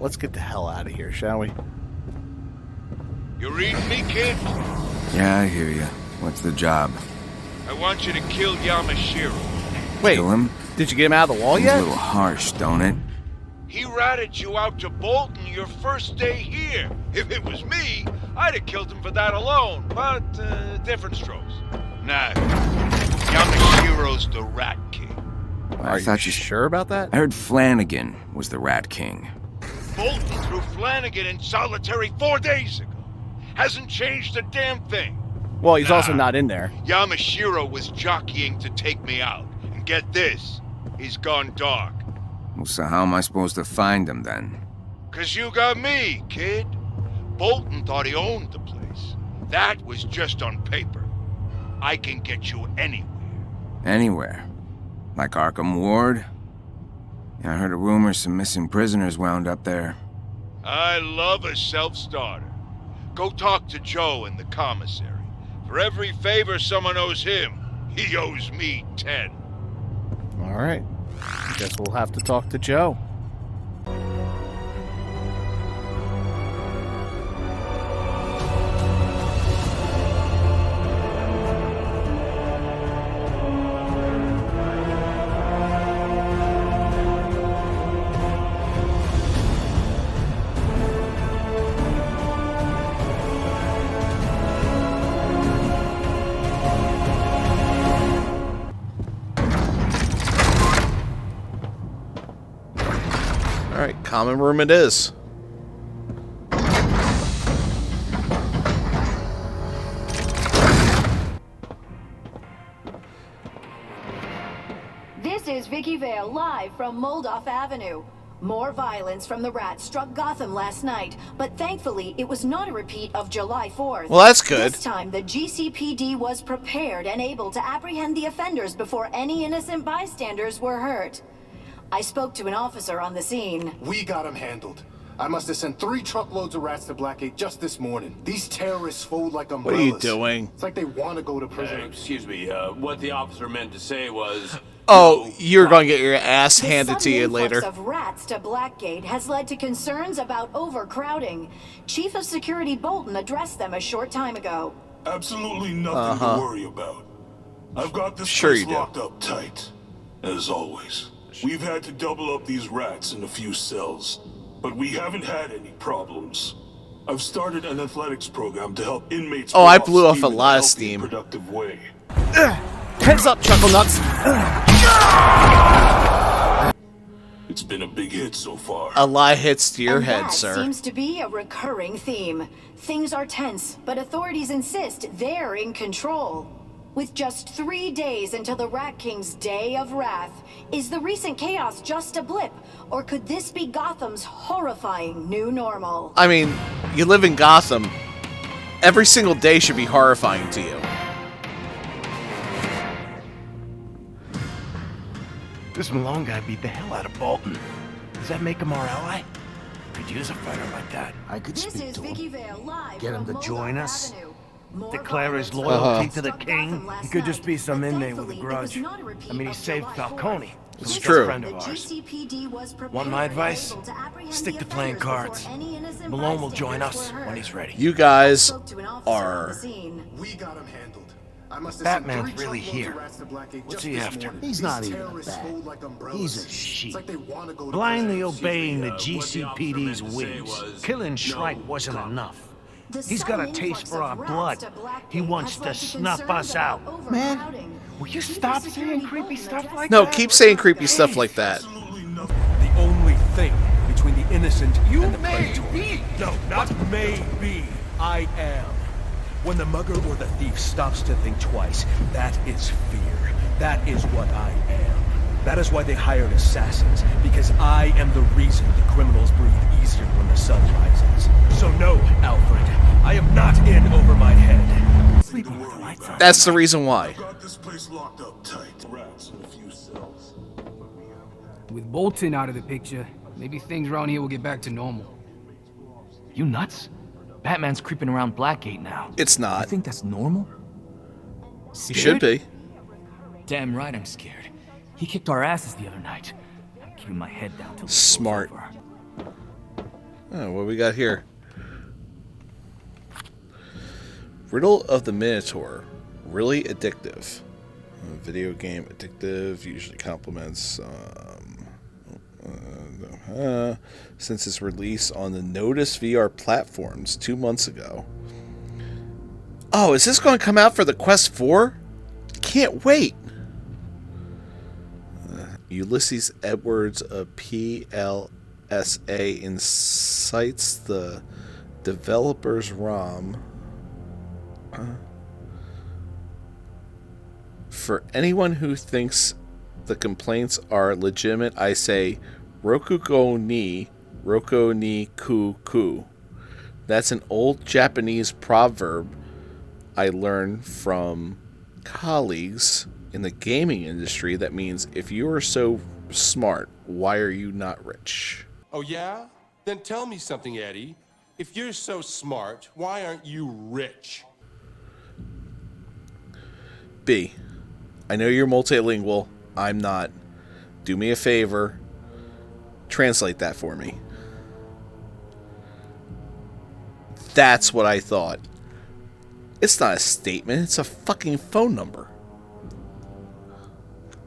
let's get the hell out of here, shall we? You reading me, kid? Yeah, I hear you. What's the job? I want you to kill Yamashiro. Wait, Kill him? did you get him out of the wall Seems yet? a little harsh, don't it? He ratted you out to Bolton your first day here. If it was me, I'd have killed him for that alone. But, different strokes. Nah, Yamashiro's the Rat King. Are you sure about that? I heard Flanagan was the Rat King. Bolton threw Flanagan in solitary 4 days ago. Hasn't changed a damn thing. Well, he's also not in there. Yamashiro was jockeying to take me out. And get this, he's gone dark. Well, so how am I supposed to find him then? 'Cause you got me, kid. Bolton thought he owned the place. That was just on paper. I can get you anywhere. Anywhere. Like Arkham Ward? Yeah, I heard a rumor some missing prisoners wound up there. I love a self-starter. Go talk to Joe in the commissary. For every favor someone owes him, he owes me 10. All right. I guess we'll have to talk to Joe. Alright, common room it is. This is Vicky Vale live from Moldoff Avenue. More violence from the rats struck Gotham last night, but thankfully it was not a repeat of July 4th. Well, that's good. This time the GCPD was prepared and able to apprehend the offenders before any innocent bystanders were hurt. I spoke to an officer on the scene. We got him handled. I must have sent 3 truckloads of rats to Blackgate just this morning. These terrorists fold like umbrellas. What are you doing? It's like they want to go to prison. Excuse me, what the officer meant to say was... Oh, you're going to get your ass handed to you The later. sudden influx of rats to Blackgate has led to concerns about overcrowding. Chief of Security Bolton addressed them a short time ago. Absolutely nothing to worry about. I've got this place locked up tight, as always. We've had to double up these rats in a few cells, but we haven't had any problems. I've started an athletics program to help inmates. Oh, I blew off a lot of steam. Productive way. Heads up, Chuckle Nuts. It's been a big hit so far. A lie hits to your head, that sir. Seems to be a recurring theme. Things are tense, but authorities insist they're in control. With just 3 days until the Rat King's Day of Wrath, is the recent chaos just a blip, or could this be Gotham's horrifying new normal? I mean, you live in Gotham. Every single day should be horrifying to you. This Malone guy beat the hell out of Bolton. Does that make him our ally? Could use a fighter like that. I could This speak is to Vicky him. Vale live Get him from to join Moldoff us? Avenue. More Declare his violence loyalty to the struck king. Gotham last He could just night, be some but inmate with a thankfully, it grudge. was not a repeat I mean, he of saved July Falcone. 4th. It's This true. time, Friend of the ours. GCPD was prepared Want my and advice? able to apprehend Stick the to playing offenders cards. before any innocent Malone will join bystanders us were when hurt. he's ready. You guys Spoke to an officer on the are... scene. We got him handled. I must have Batman's sent 3 really truckloads of here. rats to Blackgate What's just he this after? morning. He's These not even a terrorists bat. fold like umbrellas. He's a sheep. It's like they want to go to Blindly prison. obeying the what the officer GCPD's meant to say whims. was, Killing Shrike no wasn't comment. enough. The He's got a sudden taste influx for of our rats blood. to Blackgate He wants has to led to snuff concerns us out. about Man, overcrowding. Will you Chief stop of saying Security creepy Bolton stuff addressed like No, that? keep saying creepy stuff like that. Absolutely nothing. The only thing between the innocent and the predatory. No, not maybe. I am. When the mugger or the thief stops to think twice, that is fear. That is what I am. That is why they hired assassins, because I am the reason the criminals breathe easier when the sun rises. So no, Alfred, I am not in over my head. Sleeping with the lights on. That's the reason why. I've got this place locked up tight. Rats in a few cells. With Bolton out of the picture, maybe things around here will get back to normal. You nuts? Batman's creeping around Blackgate now. It's You not. think that's normal? You should be. Damn right I'm scared. He kicked our asses the other night. I'm keeping my head down till it's Smart. over. Oh, what we got here? Riddle of the Minotaur. Really addictive. Video game addictive. Usually complements. Since its release on the Notice VR platforms 2 months ago. Oh, is this going to come out for the Quest 4? Can't wait. Ulysses Edwards of PLSA incites the developer's ROM. For anyone who thinks the complaints are legitimate, I say Rokugo ni ku ku. That's an old Japanese proverb I learned from colleagues in the gaming industry that means if you are so smart, why are you not rich? Oh yeah? Then tell me something, Eddie. If you're so smart, why aren't you rich? B, I know you're multilingual. I'm not. Do me a favor. Translate that for me. That's what I thought. It's not a statement. It's a fucking phone number.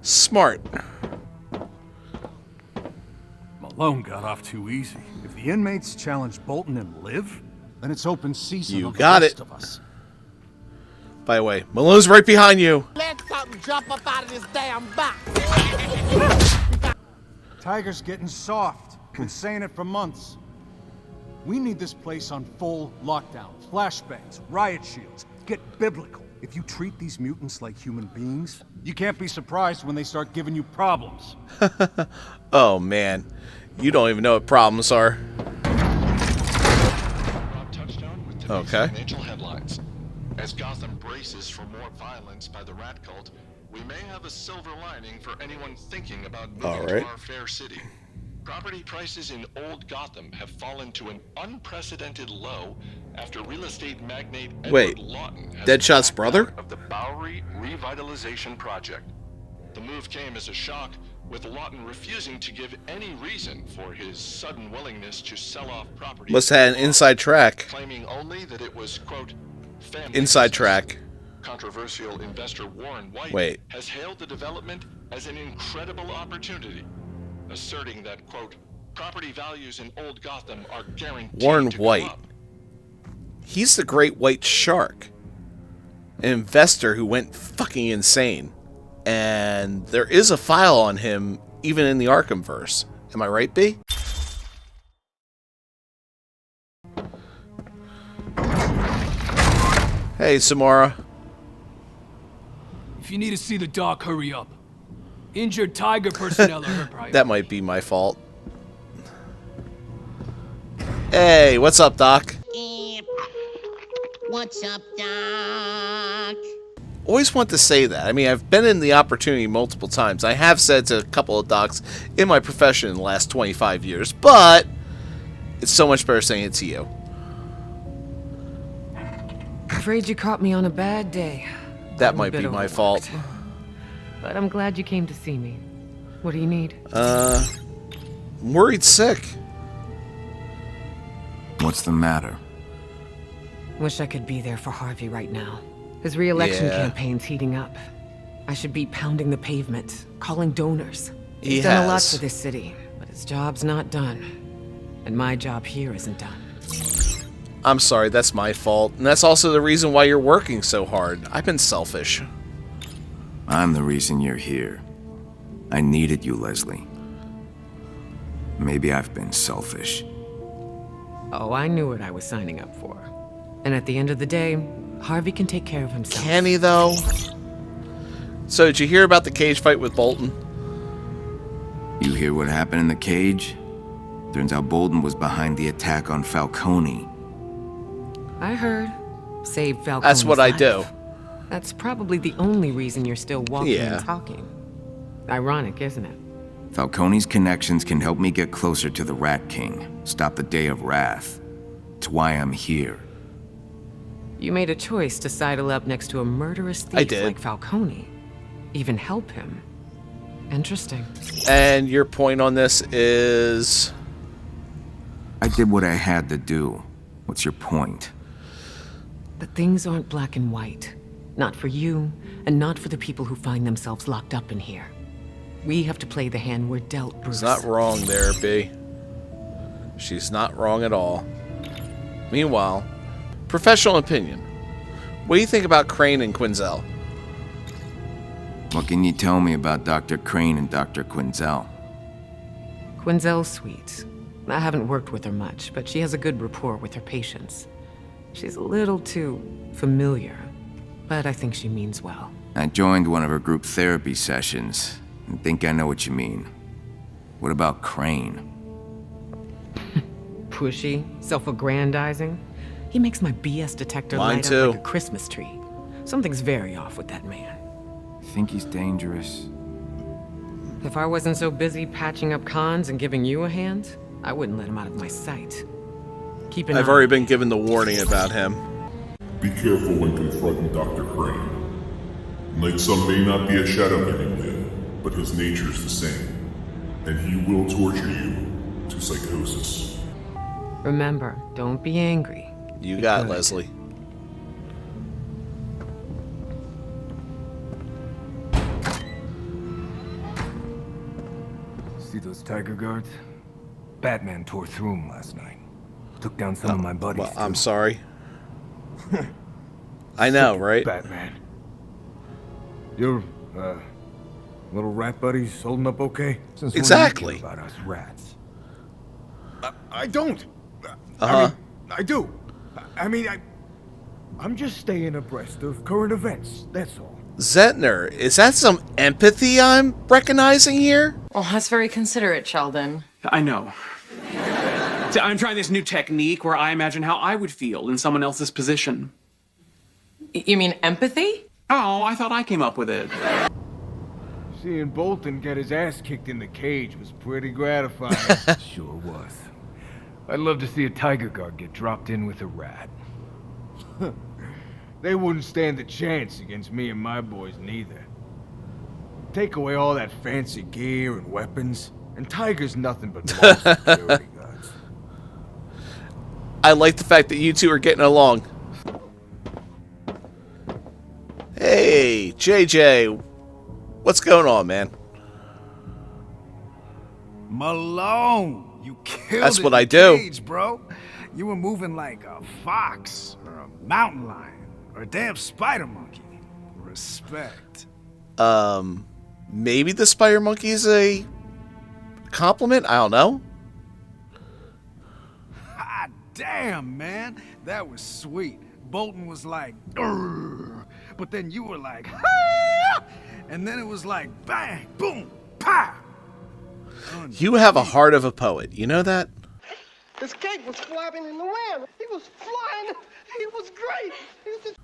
Smart. Malone got off too easy. If the inmates challenge Bolton and live, then it's open season. You got it. By the way, Malone's right behind you. Let something jump up out of this damn box. Tiger's getting soft. Been saying it for months. We need this place on full lockdown. Flashbangs, riot shields. Get biblical. If you treat these mutants like human beings, you can't be surprised when they start giving you problems. Oh man, you don't even know what problems are. Okay. Financial headlines. As Gotham braces for more violence by the rat cult, we may have a silver lining for anyone thinking about moving to our fair city. Property prices in Old Gotham have fallen to an unprecedented low after real estate magnate Edward Lawton has Deadshot's brother? of the Bowery Revitalization Project. The move came as a shock, with Lawton refusing to give any reason for his sudden willingness to sell off property. Must have had an inside track. Claiming only that it was, quote, family inside business. track. Controversial investor Warren White has hailed the development as an incredible opportunity, asserting that, quote, property values in Old Gotham are guaranteed Warren to go White. up. He's the great white shark. An investor who went fucking insane. And there is a file on him even in the Arkhamverse. Am I right, B? Hey, Samara. If you need to see the doc, hurry up. Injured Tiger personnel are her priority. That might be my fault. Hey, what's up, Doc? What's up, Doc? Always want to say that. I mean, I've been in the opportunity multiple times. I have said to a couple of docs in my profession in the last 25 years, but it's so much better saying it to you. Afraid you caught me on a bad day. That might be my fault. But I'm glad you came to see me. What do you need? I'm worried sick. What's the matter? Wish I could be there for Harvey right now. His re-election campaign's heating up. I should be pounding the pavement, calling donors. He's done a lot for this city, but his job's not done. And my job here isn't done. I'm sorry, that's my fault. And that's also the reason why you're working so hard. I've been selfish. I'm the reason you're here. I needed you, Leslie. Maybe I've been selfish. Oh, I knew what I was signing up for. And at the end of the day, Harvey can take care of himself. Can he, though? So, did you hear about the cage fight with Bolton? You hear what happened in the cage? Turns out Bolton was behind the attack on Falcone. I heard. Save Falcone's That's what I do. That's probably the only reason you're still walking and talking. Ironic, isn't it? Falcone's connections can help me get closer to the Rat King, stop the Day of Wrath. It's why I'm here. You made a choice to sidle up next to a murderous thief like Falcone. Even help him. Interesting. And your point on this is... I did what I had to do. What's your point? But things aren't black and white. Not for you, and not for the people who find themselves locked up in here. We have to play the hand we're dealt, Bruce. She's not wrong there, B. She's not wrong at all. Meanwhile, professional opinion. What do you think about Crane and Quinzel? What can you tell me about Dr. Crane and Dr. Quinzel? Quinzel's sweet. I haven't worked with her much, but she has a good rapport with her patients. She's a little too familiar, but I think she means well. I joined one of her group therapy sessions and think I know what you mean. What about Crane? Pushy, self-aggrandizing. He makes my BS detector Mine light too. up like a Christmas tree. Something's very off with that man. Think he's dangerous? If I wasn't so busy patching up cons and giving you a hand, I wouldn't let him out of my sight. Keep an eye. I've already been given the warning about him. Be careful when confronting Dr. Crane. Night Sun may not be a shadow anyway, but his nature's the same, and he will torture you to psychosis. Remember, don't be angry. You got it, Leslie. See those tiger guards? Batman tore through them last night. Took down some of my buddies. Well, I'm sorry. I know, right? Batman. Your little rat buddies holding up okay? Since exactly. When do you care about us rats? I don't. Uh-huh. I do. I'm just staying abreast of current events. That's all. Zetner, is that some empathy I'm recognizing here? Well, that's very considerate, Sheldon. I know. So I'm trying this new technique where I imagine how I would feel in someone else's position. You mean empathy? Oh, I thought I came up with it. Seeing Bolton get his ass kicked in the cage was pretty gratifying. Sure was. I'd love to see a tiger guard get dropped in with a rat. They wouldn't stand a chance against me and my boys neither. Take away all that fancy gear and weapons, and Tiger's nothing but long security guards. I like the fact that you two are getting along. Hey, JJ. What's going on, man? Malone, you killed That's it what in I do. Cage, bro. You were moving like a fox, or a mountain lion, or a damn spider monkey. Respect. Maybe the spider monkey is a compliment? I don't know. Ah, damn, man. That was sweet. Bolton was like, "Urgh," but then you were like, "Ah!" And then it was like, bang, boom, pow. You have a heart of a poet. You know that? His cape was flapping in the wind. He was flying. He was great. He was just...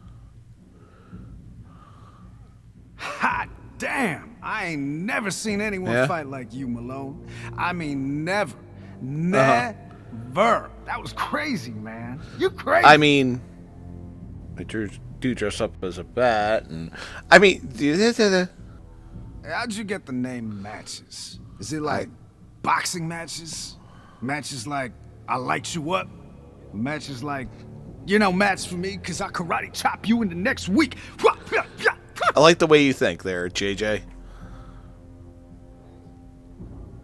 Hot damn. I ain't never seen anyone fight like you, Malone. I mean, never. Never. That was crazy, man. You crazy. I mean, I do dress up as a bat, and I mean, how'd you get the name Matches? Is it like boxing matches? Matches like I light you up? Matches like, you know, match for me because I karate chop you in the next week. I like the way you think there, JJ.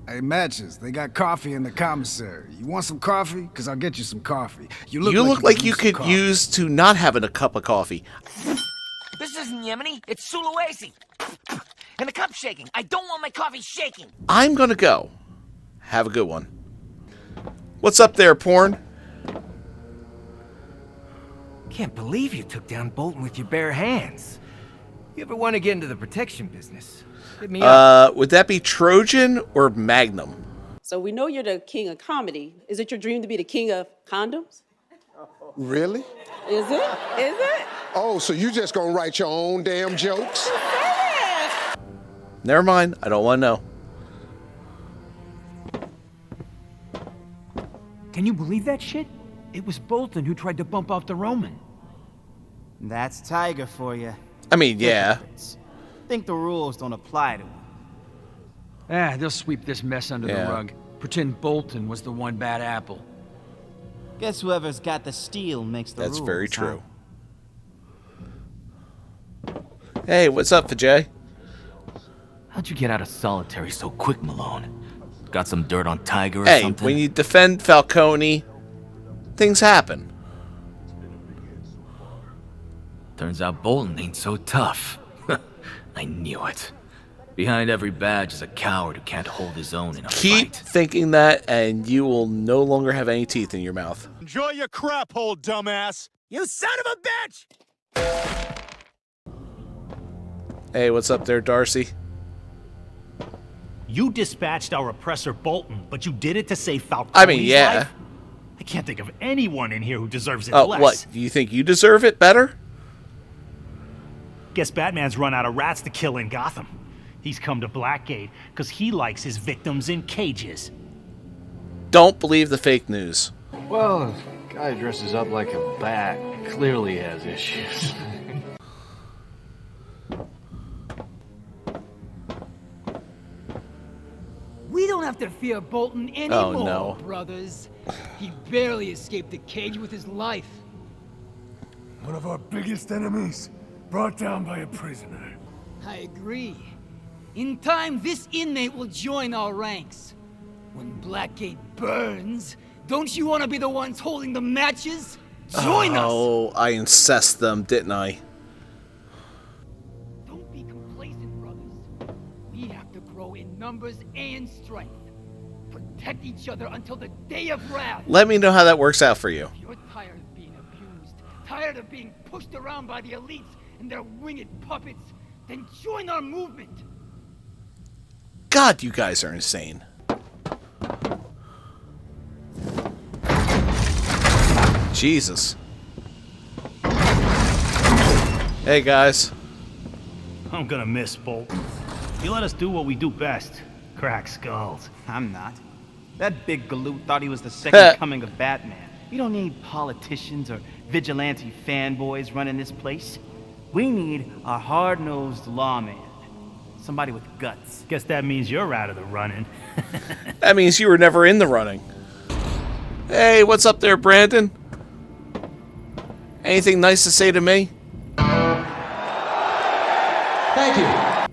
Hey, Matches, they got coffee in the commissary. You want some coffee? Because I'll get you some coffee. You look like you could use to not having a cup of coffee. This isn't Yemeni, it's Sulawesi. And the cup's shaking. I don't want my coffee shaking. I'm gonna go. Have a good one. What's up there, porn? Can't believe you took down Bolton with your bare hands. You ever want to get into the protection business? Hit me up. Would that be Trojan or Magnum? So we know you're the king of comedy. Is it your dream to be the king of condoms? Really? Is it? Is it? Oh, so you just gonna write your own damn jokes? Never mind. I don't want to know. Can you believe that shit? It was Bolton who tried to bump off the Roman. That's Tiger for you. I mean, yeah. Think the rules don't apply to him. They'll sweep this mess under the rug. Pretend Bolton was the one bad apple. Guess whoever's got the steel makes the rules. That's very huh? true. Hey, what's up, Vijay? How'd you get out of solitary so quick, Malone? Got some dirt on Tiger or Hey, something? when you defend Falcone, things happen. Turns out Bolton ain't so tough. I knew it. Behind every badge is a coward who can't hold his own in a Keep fight. thinking that, and you will no longer have any teeth in your mouth. Enjoy your crap hole, dumbass! You son of a bitch! Hey, what's up there, Darcy? You dispatched our oppressor Bolton, but you did it to save Falcone's I mean, yeah. life? I can't think of anyone in here who deserves it Oh, less. what? Do you think you deserve it better? Guess Batman's run out of rats to kill in Gotham. He's come to Blackgate because he likes his victims in cages. Don't believe the fake news. Well, a guy dresses up like a bat clearly has issues. We don't have to fear Bolton anymore, no. brothers. He barely escaped the cage with his life. One of our biggest enemies, brought down by a prisoner. I agree. In time, this inmate will join our ranks. When Blackgate burns, don't you want to be the ones holding the matches? Join us! Oh, I incest them, didn't I? Don't be complacent, brothers. We have to grow in numbers and strength. Protect each other until the day of wrath. Let me know how that works out for you. If you're tired of being abused, tired of being pushed around by the elites and their winged puppets, then join our movement. God, you guys are insane. Jesus. Hey, guys. I'm gonna miss Bolton. He let us do what we do best. Crack skulls. I'm not. That big galoot thought he was the second coming of Batman. We don't need politicians or vigilante fanboys running this place. We need a hard-nosed lawman. Somebody with guts. Guess that means you're out of the running. That means you were never in the running. Hey, what's up there, Brandon? Anything nice to say to me? Thank you.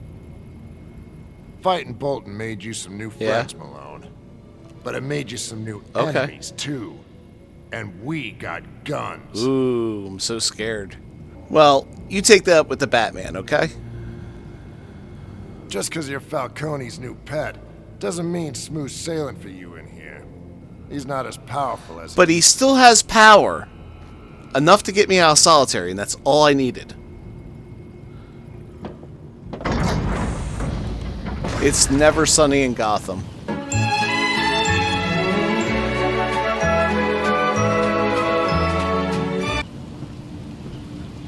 Fighting Bolton made you some new friends, Malone. But it made you some new enemies, too. And we got guns. Ooh, I'm so scared. Well, you take that up with the Batman, okay? Just because you're Falcone's new pet doesn't mean smooth sailing for you in here. He's not as powerful as... But he still has power. Enough to get me out of solitary, and that's all I needed. It's never sunny in Gotham.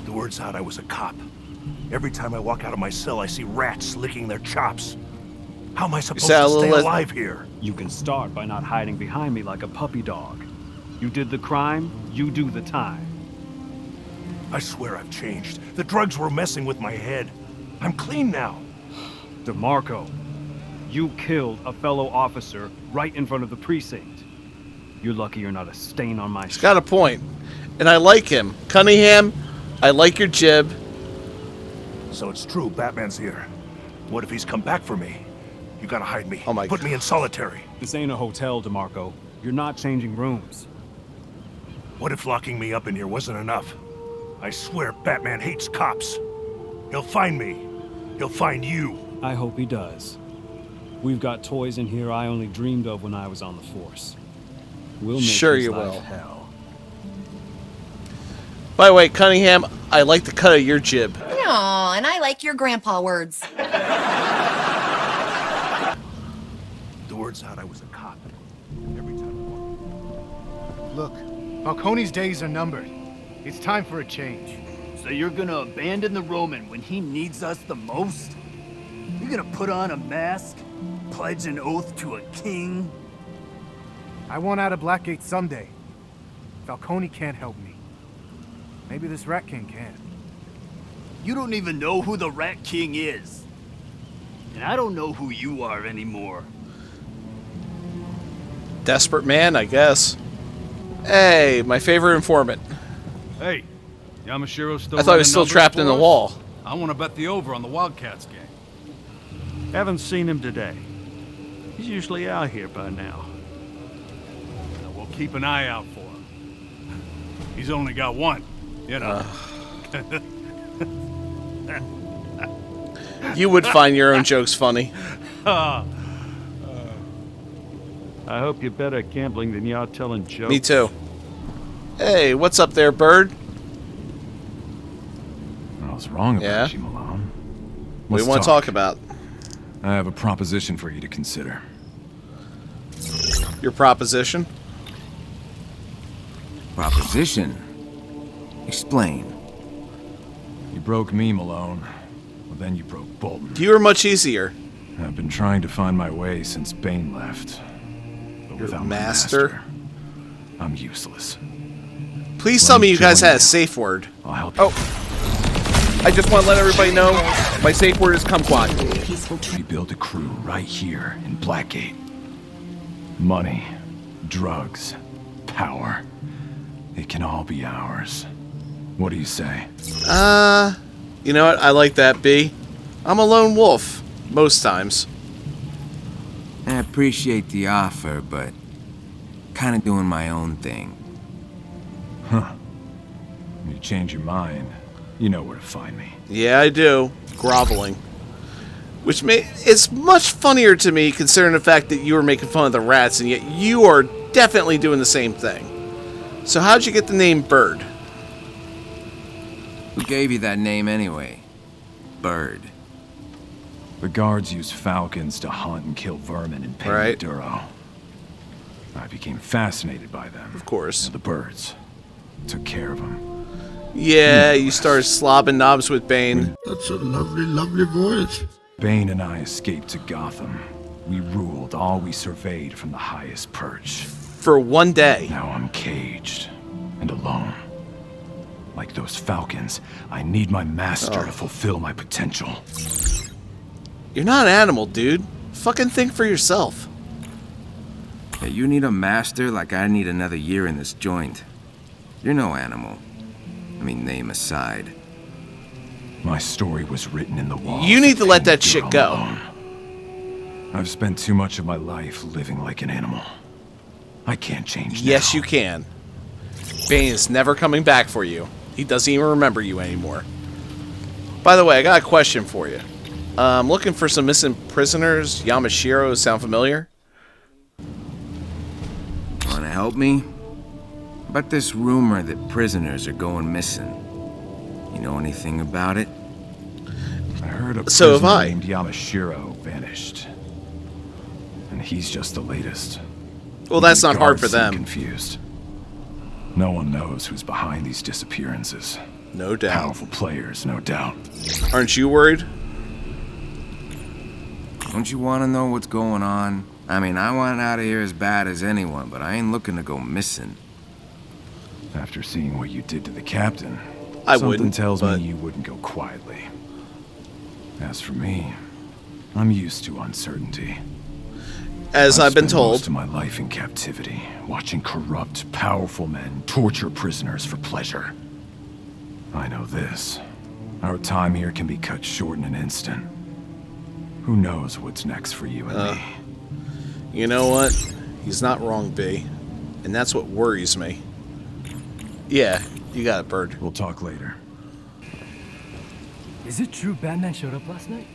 The word's out I was a cop. Every time I walk out of my cell, I see rats licking their chops. How am I supposed to stay alive here? You can start by not hiding behind me like a puppy dog. You did the crime, you do the time. I swear I've changed. The drugs were messing with my head. I'm clean now. DeMarco, you killed a fellow officer right in front of the precinct. You're lucky you're not a stain on my He's got a point. And I like him. Cunningham, I like your jib. So it's true, Batman's here. What if he's come back for me? You gotta hide me. Oh my Put me in solitary. This ain't a hotel, DeMarco. You're not changing rooms. What if locking me up in here wasn't enough? I swear Batman hates cops. He'll find me. He'll find you. I hope he does. We've got toys in here I only dreamed of when I was on the force. We'll make Sure his you life will. hell. By the way, Cunningham, I like the cut of your jib. Aw, and I like your grandpa words. The word's out I was a cop. Every time Look, Falcone's days are numbered. It's time for a change. So you're gonna abandon the Roman when he needs us the most? You're gonna put on a mask? Pledge an oath to a king? I want out of Blackgate someday. Falcone can't help me. Maybe this Rat King can. You don't even know who the Rat King is. And I don't know who you are anymore. Desperate man, I guess. Hey, my favorite informant. Hey, Yamashiro's still I thought he was running still numbers trapped for in the us? wall. I want to bet the over on the Wildcats game. Haven't seen him today. He's usually out here by now. Now, we'll keep an eye out for him. He's only got one, you know. You would find your own jokes funny. I hope you're better at gambling than you are telling jokes. Me too. Hey, what's up there, bird? What's wrong about you, Malone? What do you want to talk about? I have a proposition for you to consider. Your proposition? Proposition? Explain. You broke me, Malone. Well, then you broke Bolton. You were much easier. I've been trying to find my way since Bane left. But without my master, I'm useless. Please tell me you guys had a safe word. I'll help you. Oh, I just want to let everybody know my safe word is kumquat. We built a crew right here in Blackgate. Money, drugs, power. It can all be ours. What do you say? You know what? I like that, B. I'm a lone wolf. Most times. I appreciate the offer, but kind of doing my own thing. Huh. When you change your mind, you know where to find me. Yeah, I do. Groveling. Which it's much funnier to me considering the fact that you were making fun of the rats, and yet you are definitely doing the same thing. So how'd you get the name Bird? Who gave you that name anyway? Bird. The guards use falcons to hunt and kill vermin in Pedro. I became fascinated by them. Of course. And the birds. Took care of them. Yeah, you started slobbing knobs with Bane. That's a lovely, lovely voice. Bane and I escaped to Gotham. We ruled all we surveyed from the highest perch. For one day. Now I'm caged and alone. Like those falcons, I need my master to fulfill my potential. You're not an animal, dude. Fucking think for yourself. Yeah, you need a master like I need another year in this joint. You're no animal. I mean, name aside. My story was written in the walls. You need to let that shit go. I've spent too much of my life living like an animal. I can't change now. Yes, you can. Bane is never coming back for you. He doesn't even remember you anymore. By the way, I got a question for you. I'm looking for some missing prisoners. Yamashiro, sound familiar? Wanna help me? About this rumor that prisoners are going missing. You know anything about it? I heard a So have prisoner I. named Yamashiro vanished. And he's just the latest. Well, that's These not hard guards for seem them. Confused. No one knows who's behind these disappearances. No doubt. Powerful players, no doubt. Aren't you worried? Don't you want to know what's going on? I mean, I want out of here as bad as anyone, but I ain't looking to go missing. After seeing what you did to the captain, something something tells but me you wouldn't go quietly. As for me, I'm used to uncertainty. As I've been spent told. most of my life in captivity, watching corrupt, powerful men torture prisoners for pleasure. I know this. Our time here can be cut short in an instant. Who knows what's next for you and me? You know what? He's not wrong, B. And that's what worries me. Yeah, you got it, Bird. We'll talk later. Is it true Batman showed up last night?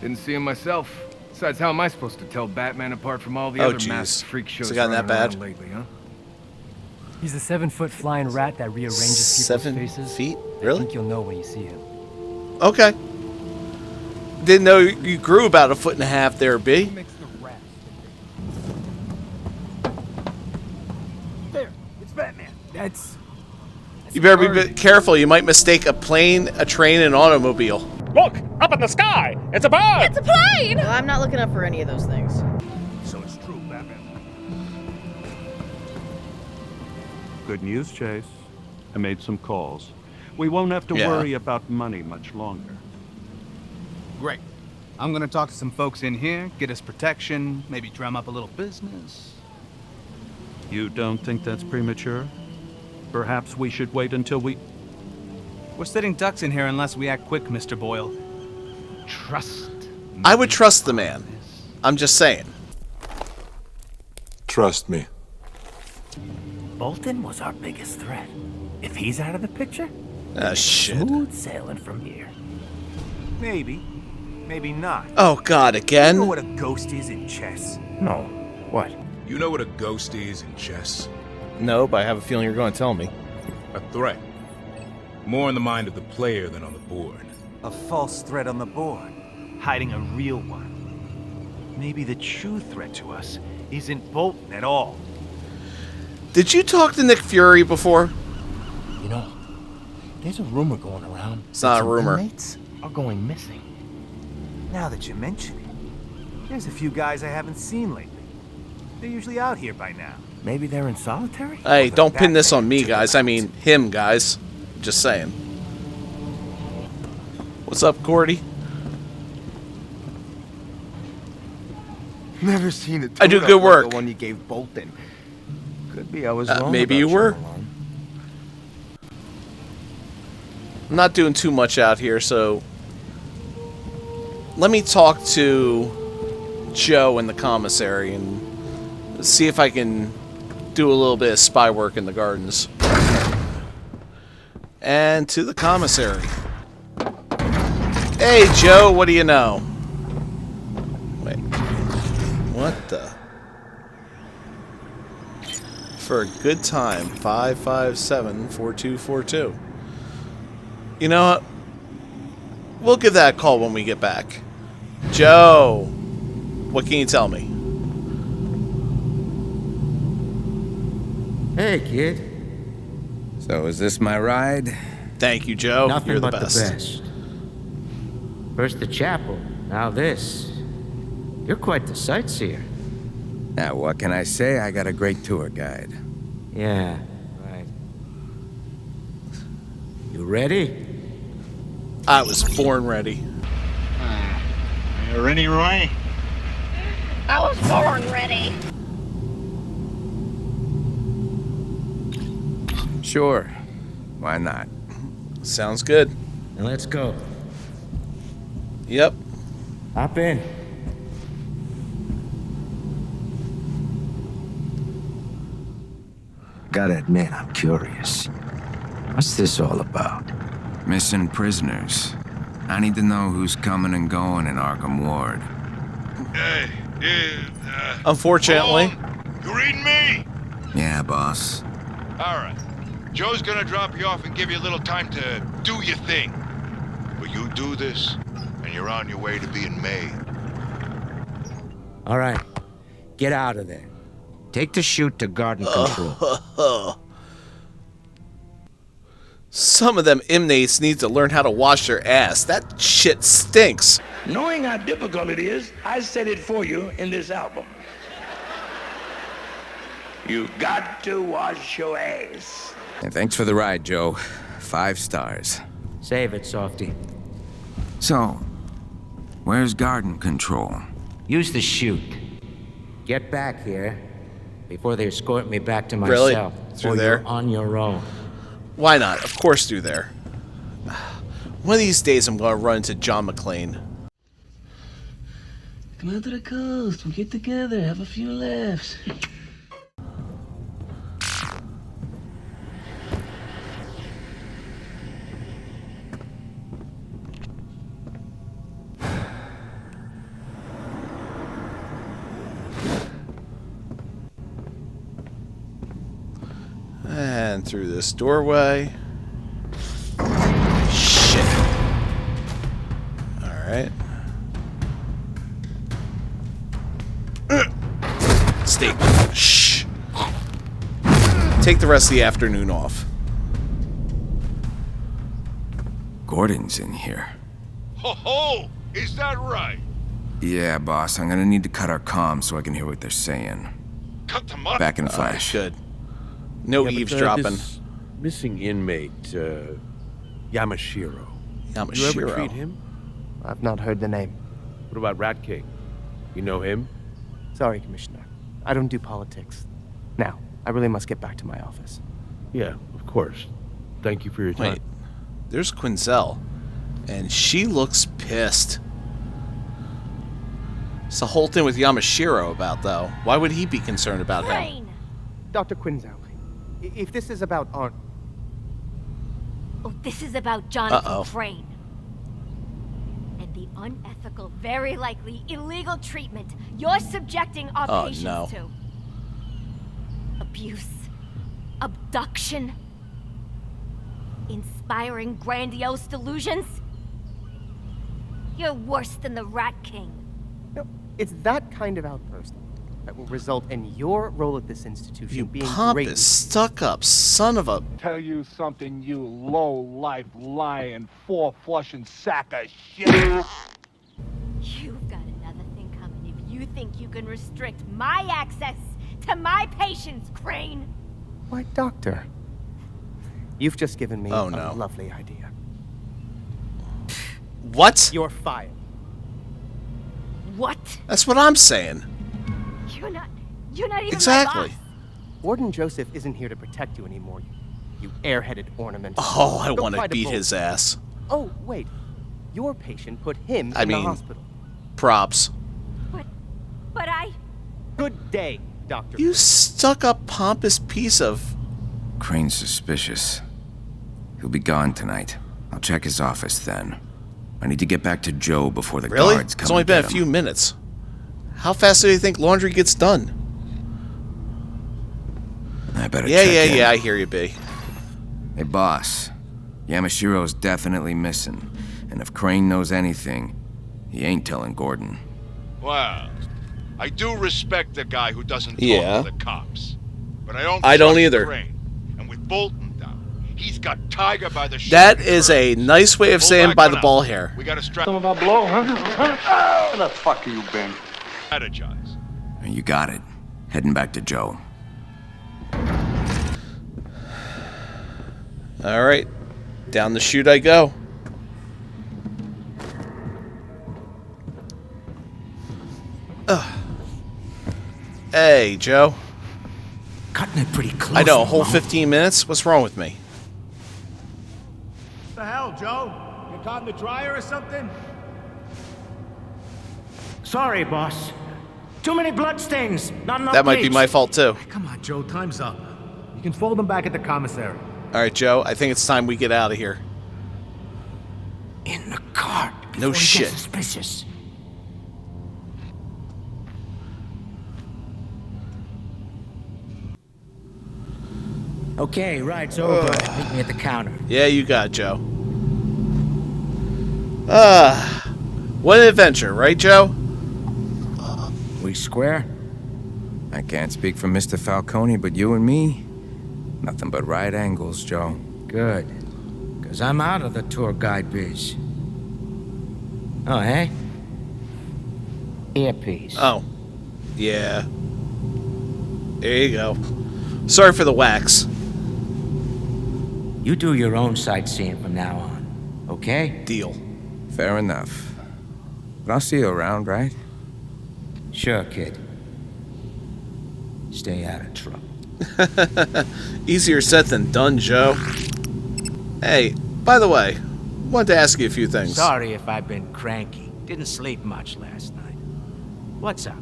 Didn't see him myself. Besides, how am I supposed to tell Batman apart from all the Oh, other jeez. masked freak shows Has it gotten running that bad? around lately, huh? He's a 7-foot flying rat that rearranges Seven people's faces. feet? I Really? think you'll know when you see him. Okay. Didn't know you grew about 1.5 feet there, B. There, it's Batman. That's You better be a bit careful. You might mistake a plane, a train, and an automobile. Look, up in the sky! It's a bird! It's a plane! Well, I'm not looking up for any of those things. So it's true, Batman. Good news, Chase. I made some calls. We won't have to Yeah. worry about money much longer. Great. I'm gonna talk to some folks in here, get us protection, maybe drum up a little business. You don't think that's premature? Perhaps we should wait until we... We're sitting ducks in here unless we act quick, Mr. Boyle. Trust. I would trust the man. I'm just saying. Trust me. Bolton was our biggest threat. If he's out of the picture, shit. smooth sailing from here. Maybe. Maybe not. Oh God, again? You know what a ghost is in chess? No. What? You know what a ghost is in chess? No, but I have a feeling you're going to tell me. A threat. More in the mind of the player than on the board. A false threat on the board. Hiding a real one. Maybe the true threat to us isn't Bolton at all. Did you talk to Nick Fury before? You know, there's a rumor going around. It's not a rumor. Inmates are going missing. Now that you mention it, there's a few guys I haven't seen lately. They're usually out here by now. Maybe they're in solitary? Hey, don't pin this on me, guys. I mean, him, guys. Just saying. What's up, Gordy? Never seen it. I do good work. Like the one you gave Bolton. Could be I was wrong. Maybe you were. I'm not doing too much out here, so let me talk to Joe in the commissary and see if I can do a little bit of spy work in the gardens. And to the commissary. Hey, Joe, what do you know? Wait. What the? For a good time, 557-4242. You know what? We'll give that a call when we get back. Joe, what can you tell me? Hey, kid. So is this my ride? Thank you, Joe. Nothing You're the but best. the best. First the chapel, now this. You're quite the sightseer. Now, what can I say? I got a great tour guide. Yeah, right. You ready? I was born ready. You ready, Roy? I was born ready. Sure. Why not? Sounds good. Then let's go. Yep. Hop in. Gotta admit, I'm curious. What's this all about? Missing prisoners. I need to know who's coming and going in Arkham Ward. Unfortunately. You reading me? Yeah, boss. All right. Joe's gonna drop you off and give you a little time to do your thing. But you do this, and you're on your way to being made. All right. Get out of there. Take the chute to garden control. Some of them inmates need to learn how to wash their ass. That shit stinks. Knowing how difficult it is, I said it for you in this album. You got to wash your ass. And thanks for the ride, Joe. 5 stars. Save it, Softy. So, where's garden control? Use the chute. Get back here before they escort me back to my Really? cell. Through or there? You're on your own. Why not? Of course through there. One of these days I'm going to run into John McClane. Come out to the coast. We'll get together. Have a few laughs. And through this doorway. Shit. Alright. Stay. Shh. Take the rest of the afternoon off. Gordon's in here. Ho ho! Is that right? Yeah, boss. I'm gonna need to cut our comms so I can hear what they're saying. Cut them up. Back in a flash. Good. No eavesdropping. This missing inmate, Yamashiro. Did you ever treat him? I've not heard the name. What about Rat King? You know him? Sorry, Commissioner. I don't do politics. Now, I really must get back to my office. Yeah, of course. Thank you for your time. Wait, there's Quinzel, and she looks pissed. It's the whole thing with Yamashiro about, though. Why would he be concerned about him? Dr. Quinzel, if this is about Ark... Oh, this is about Jonathan Crane. And the unethical, very likely illegal treatment you're subjecting our patients to. Abuse. Abduction. Inspiring grandiose delusions. You're worse than the Rat King. No, it's that kind of outburst that will result in your role at this institution being pompous, stuck-up son of a... Tell you something, you low-life, lying, four-flushing sack of shit. You've got another thing coming if you think you can restrict my access to my patients, Crane. Why, Doctor, you've just given me a no. lovely idea. What? You're fired. What? That's what I'm saying. You're not even exactly. my boss. Warden Joseph isn't here to protect you anymore, you airheaded ornament. Oh, I want to beat his ass. Oh, wait. Your patient put him in the hospital. Props. But I... Good day, Doctor. You stuck-up, pompous piece of... Crane's suspicious. He'll be gone tonight. I'll check his office then. I need to get back to Joe before the guards come. It's only been a few minutes. How fast do you think laundry gets done? I better check in. Yeah, I hear you, B. Hey, boss. Yamashiro's definitely missing. And if Crane knows anything, he ain't telling Gordon. Well, I do respect the guy who doesn't talk to the cops. But I don't trust either. Crane. And with Bolton down, he's got Tiger by the shirt. That is a nice way of saying by the ball hair. We gotta strap... Something about blow, huh? Where the fuck have you been? Strategize. You got it. Heading back to Joe. All right. Down the chute I go. Hey, Joe. Cutting it pretty close. I know, a whole 15 minutes? What's wrong with me? What the hell, Joe? You caught in the dryer or something? Sorry, boss. Too many bloodstains. Not enough That might be bleach. my fault, too. Come on, Joe, time's up. You can fold them back at the commissary. All right, Joe, I think it's time we get out of here. In the cart. No shit. Suspicious. Okay, ride's over. Meet me at the counter. Yeah, you got it, Joe. What an adventure, right, Joe? We square? I can't speak for Mr. Falcone, but you and me, nothing but right angles, Joe. Good. Because I'm out of the tour guide biz. Oh, hey? Earpiece. Oh. Yeah. There you go. Sorry for the wax. You do your own sightseeing from now on, okay? Deal. Fair enough. But I'll see you around, right? Sure, kid. Stay out of trouble. Easier said than done, Joe. Hey, by the way, wanted to ask you a few things. Sorry if I've been cranky. Didn't sleep much last night. What's up?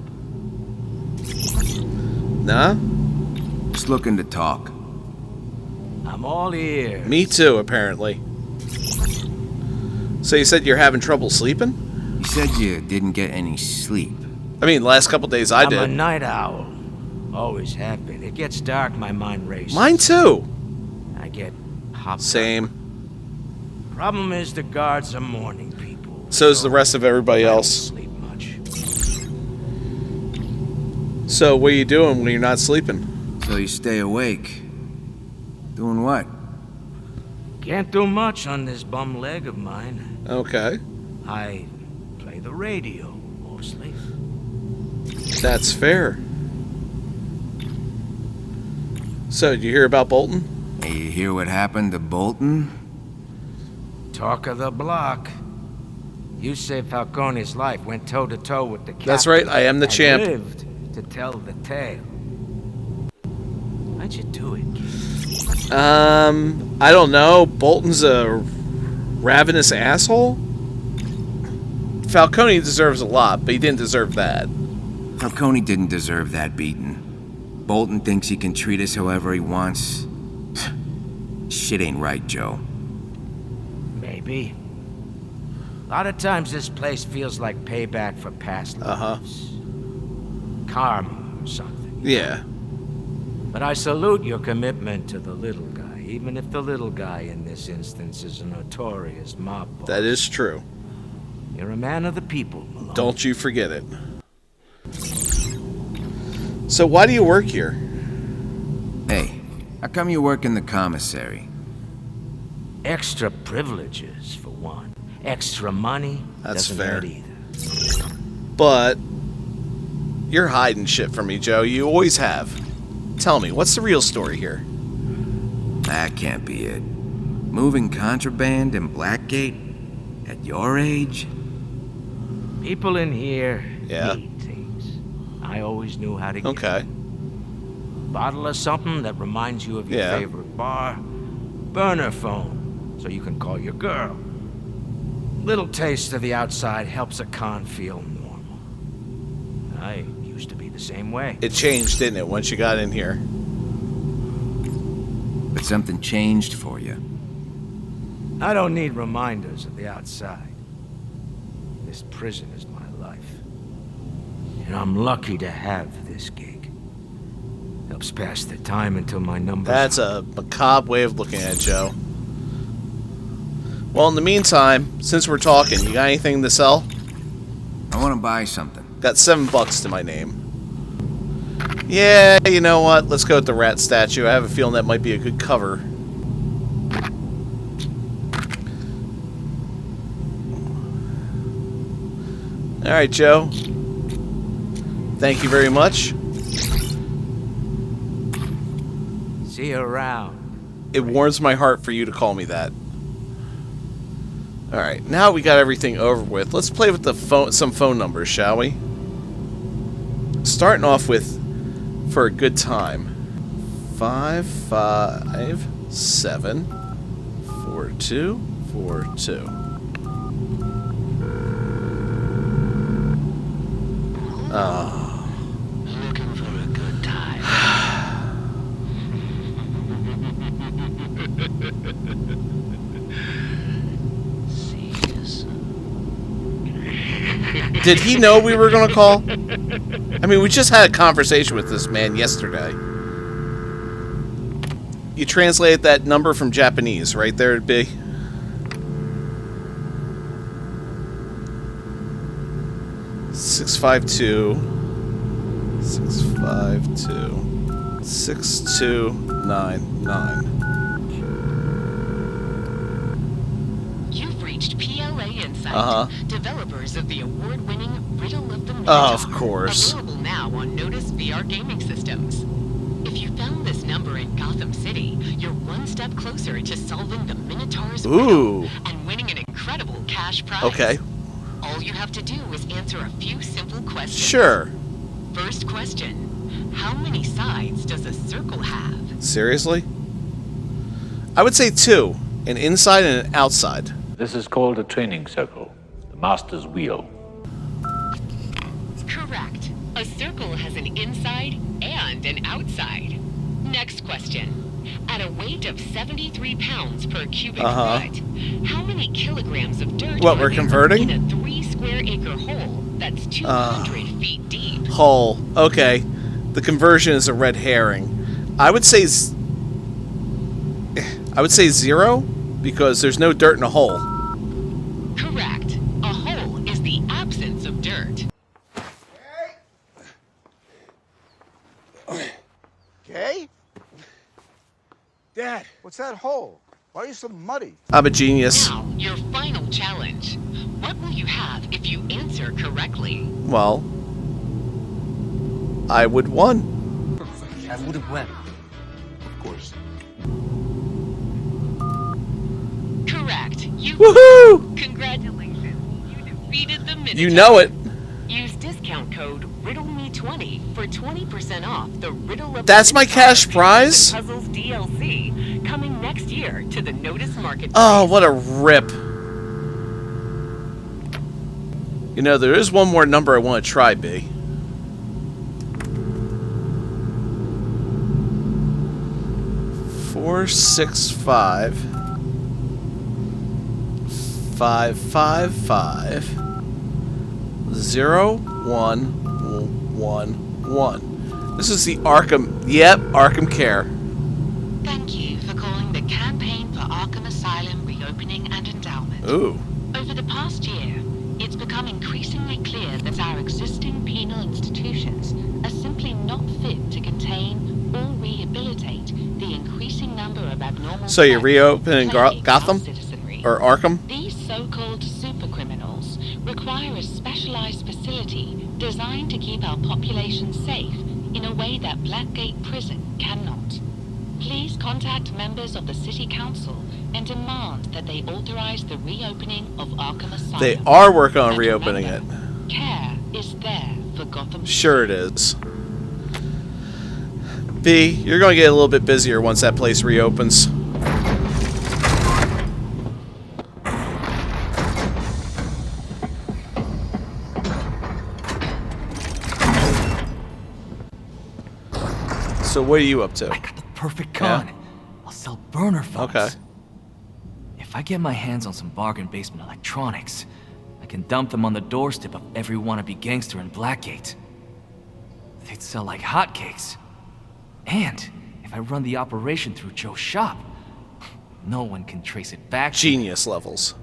Nah? Just looking to talk. I'm all ears. Me too, apparently. So you said you're having trouble sleeping? You said you didn't get any sleep. I mean, last couple days I did. I'm a night owl. Always have been. It gets dark, my mind races. Mine too. I get hopped Same. up. Problem is the guards are morning people. So's the rest of everybody else. I don't sleep much. So what are you doing when you're not sleeping? So you stay awake. Doing what? Can't do much on this bum leg of mine. Okay. I play the radio, mostly. That's fair. So, did you hear about Bolton? You hear what happened to Bolton? Talk of the block. You saved Falcone's life, went toe-to-toe with the captain. That's right, I am the champ. Lived to tell the tale. Why'd you do it? I don't know. Bolton's a ravenous asshole? Falcone deserves a lot, but he didn't deserve that. Falcone didn't deserve that beating. Bolton thinks he can treat us however he wants. Shit ain't right, Joe. Maybe. A lot of times this place feels like payback for past lives. Karma or something. Yeah. But I salute your commitment to the little guy, even if the little guy in this instance is a notorious mob boss. That is true. You're a man of the people, Malone. Don't you forget it. So why do you work here? Hey, how come you work in the commissary? Extra privileges, for one. Extra money. That's doesn't fair. hurt either. But you're hiding shit from me, Joe. You always have. Tell me, what's the real story here? That can't be it. Moving contraband in Blackgate? At your age? People in here Yeah. need things. I always knew how to get Okay. them. Bottle of something that reminds you of your Yeah. favorite bar. Burner phone, so you can call your girl. Little taste of the outside helps a con feel normal. I used to be the same way. It changed, didn't it, once you got in here? But something changed for you. I don't need reminders of the outside. This prison is my life. And I'm lucky to have this gig. Helps pass the time until my numbers... That's a macabre way of looking at it, Joe. Well, in the meantime, since we're talking, you got anything to sell? I want to buy something. Got $7 to my name. Yeah, you know what? Let's go with the rat statue. I have a feeling that might be a good cover. Alright, Joe. Thank you very much. See you around. It warms my heart for you to call me that. Alright, now we got everything over with. Let's play with the phone, some phone numbers, shall we? Starting off with, for a good time, 5574242. Oh. Looking for a good time. Did he know we were gonna call? I mean, we just had a conversation with this man yesterday. You translated that number from Japanese, right there it'd be. Six five two 6299. You've reached PLA Insight, developers of the award-winning Riddle of the Minotaur. Oh, of course. Available now on Notice VR gaming systems. If you found this number in Gotham City, you're one step closer to solving the Minotaur's riddle and winning an incredible cash prize. Okay. All you have to do is answer a few simple questions. Sure. First question. How many sides does a circle have? Seriously? I would say 2. An inside and an outside. This is called a training circle, the master's wheel. Correct. A circle has an inside and an outside. Next question. At a weight of 73 pounds per cubic foot, how many kilograms of dirt What, we're are there converting? in a 3 square acre hole that's 200 feet deep? Hole. Okay. The conversion is a red herring. I would say 0 because there's no dirt in a hole. Correct. A hole is the absence of dirt. Okay? Dad, what's that hole? Why are you so muddy? I'm a genius. Now, your final challenge. What will you have if you answer correctly? Well, I would won. I would have won. Of course. Correct. You Woohoo! Congratulations. You defeated the Minotaur. You know it. Use discount code RiddleMe20 for 20% off the Riddle of That's my cash prize? Puzzles DLC coming next year to the Notice Marketplace. Oh, what a rip. You know, there is one more number I want to try, B. Four, 6, 5, 5, 5, 5, 0, 1, 1, 1. This is the Arkham. Yep, Arkham Care. Thank you for calling the Campaign for Arkham Asylum Reopening and Endowment. Ooh. Over the past year, it's become increasingly clear that our existing penal institutions are simply not fit to contain or rehabilitate the increasing number of abnormal. So you're reopening Gotham? Or Arkham? These so-called supercriminals require a specialized facility designed to keep our population safe in a way that Blackgate Prison cannot. Please contact members of the City Council and demand that they authorize the reopening of Arkham Asylum. They are working on reopening it. Care is there for Gotham. Sure it is. B, you're going to get a little bit busier once that place reopens. So what are you up to? I got the perfect gun. Yeah? I'll sell burner phones. Okay. If I get my hands on some bargain basement electronics, I can dump them on the doorstep of every wannabe gangster in Blackgate. They'd sell like hotcakes. And if I run the operation through Joe's shop, no one can trace it back. Genius levels.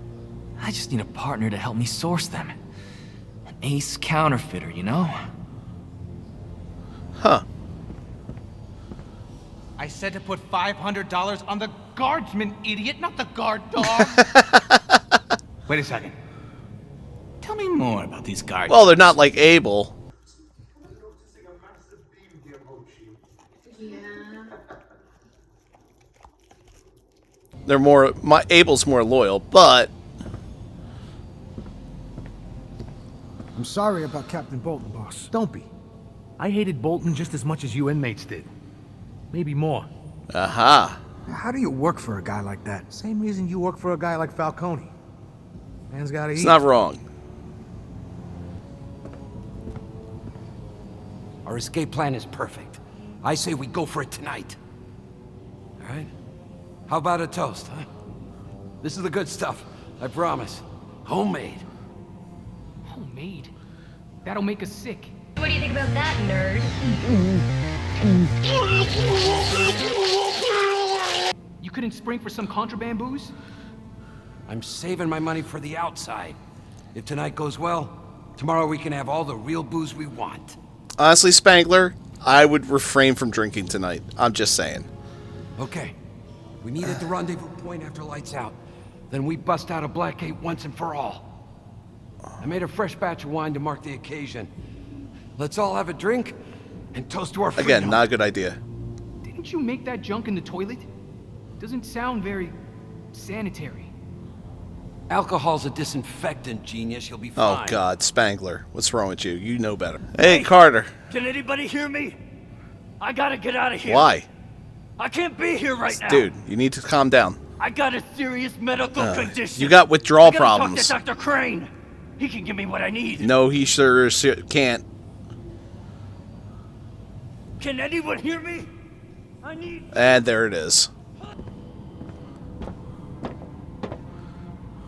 I just need a partner to help me source them. An ace counterfeiter, you know? Huh. I said to put $500 on the guardsman, idiot, not the guard dog. Wait a second. Tell me more about these guards. Well, they're not like Abel. They're more. Abel's more loyal, but I'm sorry about Captain Bolton, boss. Don't be. I hated Bolton just as much as you inmates did. Maybe more. Aha. How do you work for a guy like that? Same reason you work for a guy like Falcone. Man's gotta eat. It's not wrong. Our escape plan is perfect. I say we go for it tonight. All right? How about a toast, huh? This is the good stuff, I promise. Homemade. Homemade? That'll make us sick. What do you think about that, nerd? You couldn't spring for some contraband booze? I'm saving my money for the outside. If tonight goes well, tomorrow we can have all the real booze we want. Honestly, Spangler, I would refrain from drinking tonight. I'm just saying. Okay. We meet at the rendezvous point after lights out. Then we bust out of Blackgate once and for all. I made a fresh batch of wine to mark the occasion. Let's all have a drink and toast to our freedom. Again, not a good idea. Didn't you make that junk in the toilet? Doesn't sound very sanitary. Alcohol's a disinfectant, genius. You'll be fine. Oh, God, Spangler. What's wrong with you? You know better. Hey, Carter. Can anybody hear me? I gotta get out of here. Why? I can't be here right now. Dude, you need to calm down. I got a serious medical condition. You got withdrawal I gotta problems. Talk to Dr. Crane. He can give me what I need. No, he sure can't. Can anyone hear me? I need... And there it is.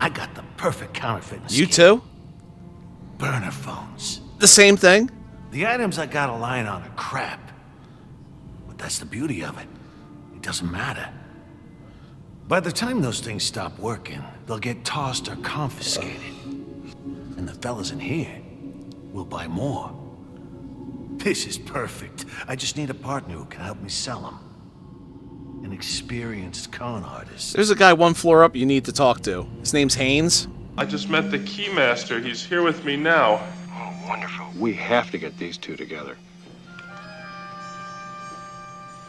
I got the perfect counterfeit. You too? Burner phones. The same thing? The items I got a line on are crap. But that's the beauty of it. It doesn't matter. By the time those things stop working, they'll get tossed or confiscated. And the fellas in here will buy more. This is perfect. I just need a partner who can help me sell them. An experienced con artist. There's a guy one floor up you need to talk to. His name's Haynes. I just met the Keymaster. He's here with me now. Oh, wonderful. We have to get these two together.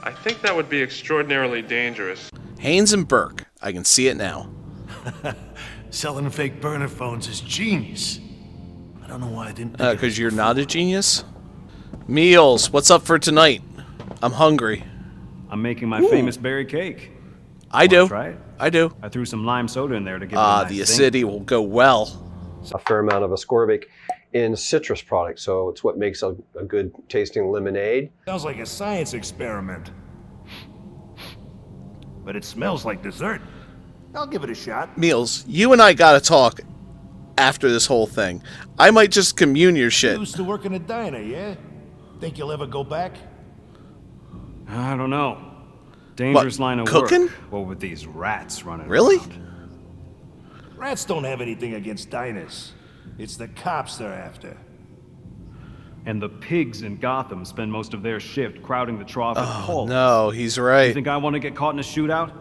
I think that would be extraordinarily dangerous. Haynes and Burke. I can see it now. Selling fake burner phones is genius. I don't know why I didn't. Because you're not a genius? Meals, what's up for tonight? I'm hungry. I'm making my famous berry cake. I do. Try it? I do. I threw some lime soda in there to give it a nice the zing. acidity will go well. It's a fair amount of ascorbic in citrus products, so it's what makes a good tasting lemonade. Sounds like a science experiment. But it smells like dessert. I'll give it a shot. Meals, you and I gotta talk after this whole thing. I might just commune your shit. You used to work in a diner, yeah? Think you'll ever go back? I don't know. Dangerous line of cooking? work. Well, with these rats running Really? around. Rats don't have anything against diners. It's the cops they're after. And the pigs in Gotham spend most of their shift crowding the trough at Paul's. No, he's right. You think I want to get caught in a shootout?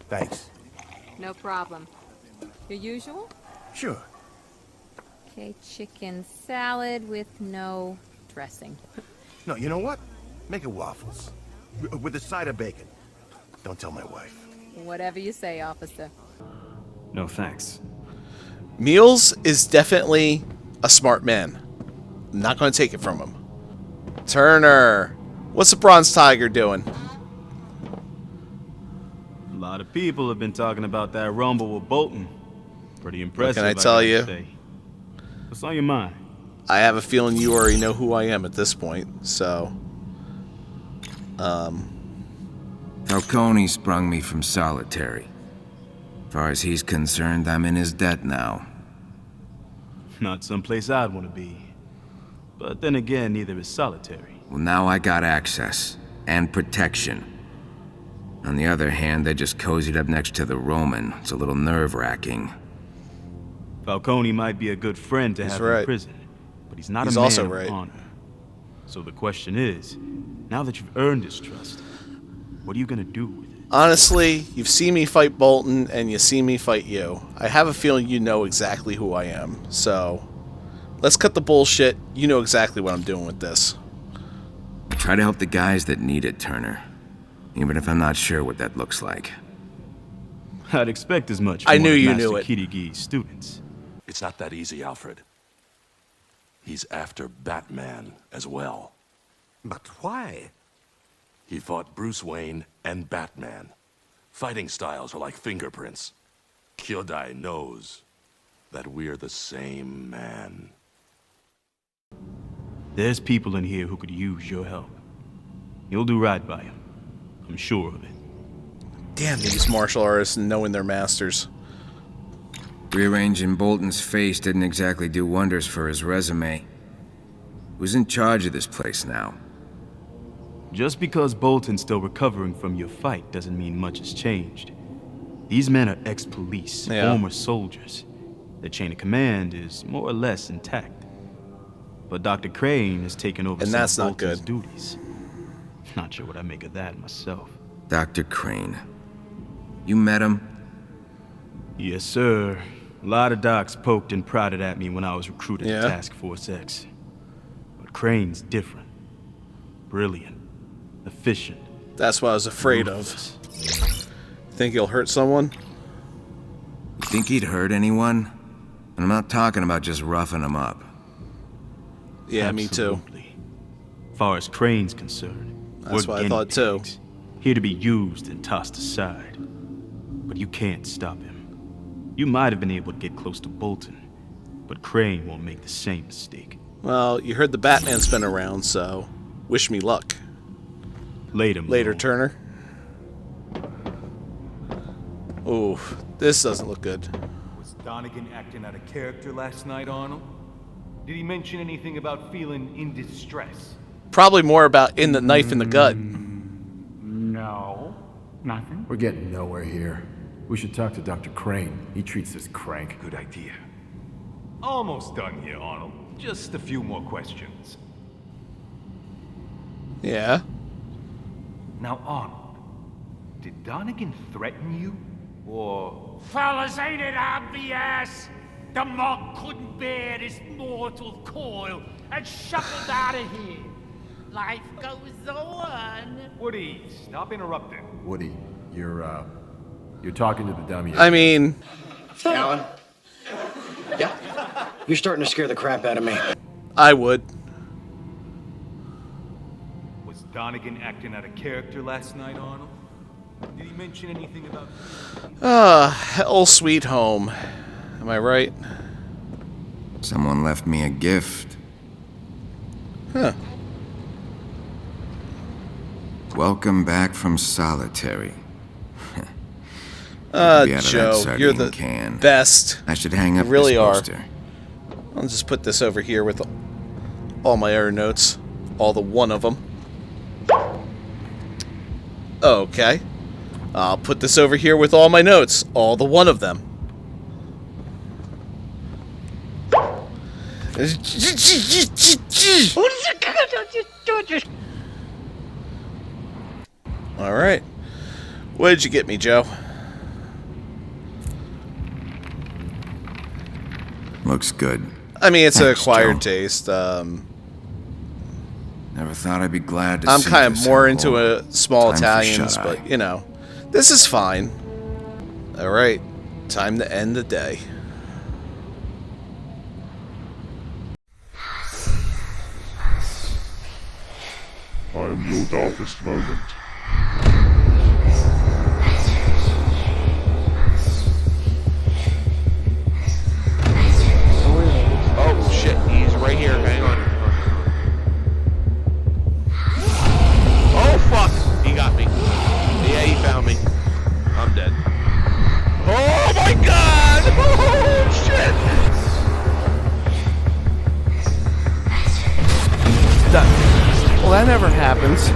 Thanks. No problem. Your usual? Sure. Okay, chicken salad with no dressing. No, you know what? Make it waffles. With a side of bacon. Don't tell my wife. Whatever you say, officer. No thanks. Meals is definitely a smart man. I'm not going to take it from him. Turner, what's the Bronze Tiger doing? A lot of people have been talking about that rumble with Bolton. Pretty impressive. What can I tell you? Say. What's on your mind? I have a feeling you already know who I am at this point, so... Falcone sprung me from solitary. As far as he's concerned, I'm in his debt now. Not someplace I'd want to be. But then again, neither is solitary. Well, now I got access. And protection. On the other hand, they just cozied up next to the Roman. It's a little nerve-wracking. Falcone might be a good friend to He's have right. in prison, but he's not He's a man also of right. honor. So the question is, now that you've earned his trust, what are you gonna do with it? Honestly, you've seen me fight Bolton, and you see me fight you. I have a feeling you know exactly who I am, so... Let's cut the bullshit. You know exactly what I'm doing with this. I try to help the guys that need it, Turner. Even if I'm not sure what that looks like. I'd expect as much from I knew one of you Master knew it. Kirigi's students. It's not that easy, Alfred. He's after Batman as well. But why? He fought Bruce Wayne and Batman. Fighting styles are like fingerprints. Kyodai knows that we're the same man. There's people in here who could use your help. You'll do right by him. I'm sure of it. Damn these martial artists knowing their masters. Rearranging Bolton's face didn't exactly do wonders for his resume. Who's in charge of this place now? Just because Bolton's still recovering from your fight doesn't mean much has changed. These men are ex-police, former soldiers. Their chain of command is more or less intact. But Dr. Crane has taken over And some that's of not Bolton's good. duties. Not sure what I make of that myself. Dr. Crane. You met him? Yes, sir. A lot of docs poked and prodded at me when I was recruited to Yeah. Task Force X. But Crane's different. Brilliant. Efficient. That's what I was afraid of. Think he'll hurt someone? You think he'd hurt anyone? And I'm not talking about just roughing him up. Yeah, me too. Absolutely. As far as Crane's concerned, That's we're what I guinea thought too. pigs, here to be used and tossed aside. But you can't stop him. You might have been able to get close to Bolton, but Crane won't make the same mistake. Well, you heard the Batman's been around, so wish me luck. Later, Turner. Ooh, this doesn't look good. Was Donegan acting out of character last night, Arnold? Did he mention anything about feeling in distress? Probably more about in the knife in the gut. No, nothing. We're getting nowhere here. We should talk to Dr. Crane. He treats this crank. Good idea. Almost done here, Arnold. Just a few more questions. Yeah. Now, Arnold, did Donegan threaten you? Or... Fellas, ain't it obvious? The monk couldn't bear this mortal coil and shuffled out of here. Life goes on. Woody, stop interrupting. Woody, you're talking to the dummy. I mean... Alan? Yeah? You're starting to scare the crap out of me. I would. Was Donegan acting out of character last night, Arnold? Did he mention anything about... Hell sweet home. Am I right? Someone left me a gift. Huh. Welcome back from solitary. Joe, you're the best. I should hang up you really this are. poster. I'll just put this over here with all my other notes. All the one of them. Okay. I'll put this over here with all my notes. All the one of them. Alright. What did you get me, Joe? Looks good. I mean, it's Thanks, an acquired Joe. taste. Never thought I'd be glad to I'm see kind of this more at into all. a small Time for Italians, shut-eye. but, you know, this is fine. Alright, time to end the day. I am your darkest moment. Oh shit, he's right here. Hang on. Oh fuck! He got me. Yeah, he found me. I'm dead. Oh my god! Oh shit! Well, that never happens.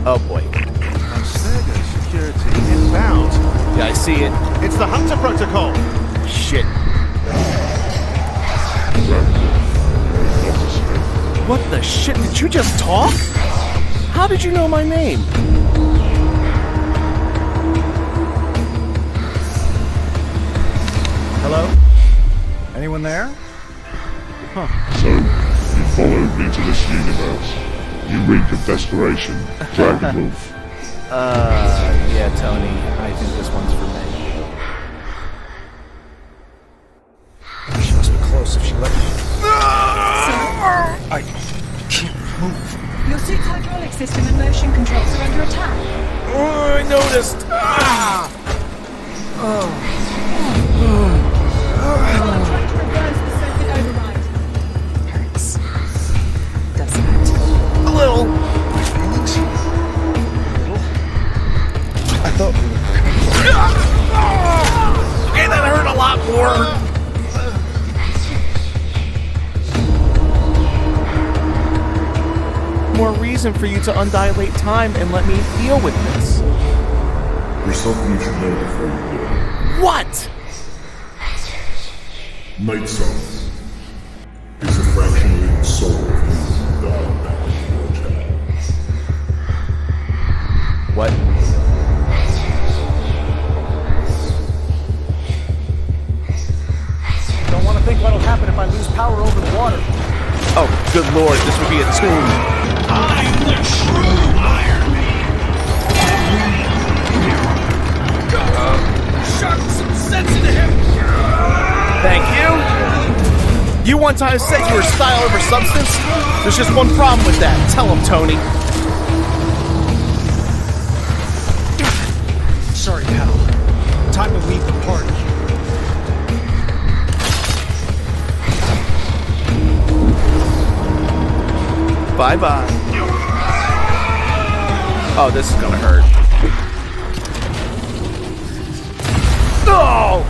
Oh boy. Sega security inbound. Yeah, I see it. It's the Hunter Protocol. Shit. What the shit? Did you just talk? How did you know my name? Hello? Anyone there? Huh. So, you followed me to this universe. You reek of desperation, Dragonwulf. Yeah, Tony. I think this one's for me. She must be close if she let me. I can't move. Your suit's hydraulic system and motion controls are under attack. Oh, I noticed. I'm trying to reverse the circuit override. Hurts. Doesn't it? A little. My feelings? I thought we were... Okay, that hurt a lot more. More reason for you to undilate time and let me deal with this. There's something you should know before you do. What? Night Suns is a fractionated soul of you died back in Forge Hell. What? Don't want to think what'll happen if I lose power over the water. Oh, good lord, this would be a tomb. I'm the true Iron Man. Shot some sense into him. Thank you. You one time said you were style over substance. There's just one problem with that. Tell him, Tony. Sorry, pal. Time to leave the party. Bye-bye. Oh, this is gonna hurt. No!